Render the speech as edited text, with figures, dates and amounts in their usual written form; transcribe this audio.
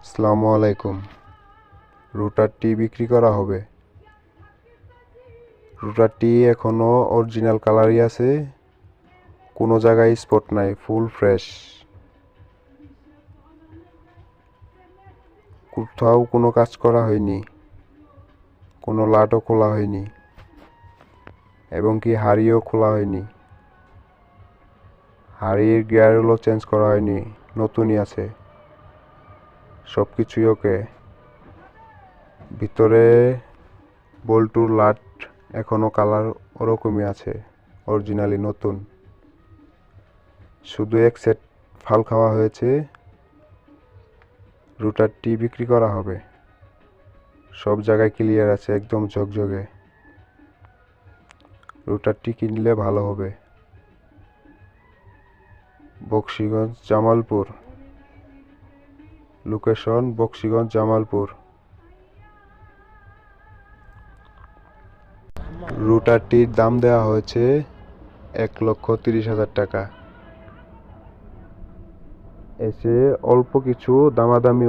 আসসালামু আলাইকুম। রুটারটি বিক্রি করা হবে। রুটারটি এখনো অরিজিনাল কালারই আছে, কোনো জায়গায় স্পট নাই, ফুল ফ্রেশ, কোথাও কোনো কাজ করা হয়নি, কোনো লাটও খোলা হয়নি এবং কি হাড়িও খোলা হয়নি। হাড়ির গিয়ারগুলো চেঞ্জ করা হয়নি, নতুনই আছে, সব কিছুই ওকে। ভিতরে বল্টুর লাট এখনো কালার ওরকমই আছে, অরিজিনালি নতুন। শুধু এক সেট ফাল খাওয়া হয়েছে। রুটারটি বিক্রি করা হবে, সব জায়গায় ক্লিয়ার আছে, একদম ঝকঝকে। রুটারটি কিনলে ভালো হবে। বক্সিগঞ্জ জামালপুর, লোকেশন বক্সিগঞ্জ জামালপুর। রুটারটির দাম দেওয়া হয়েছে 1,30,000 টাকা। এসে অল্প কিছু দামাদামি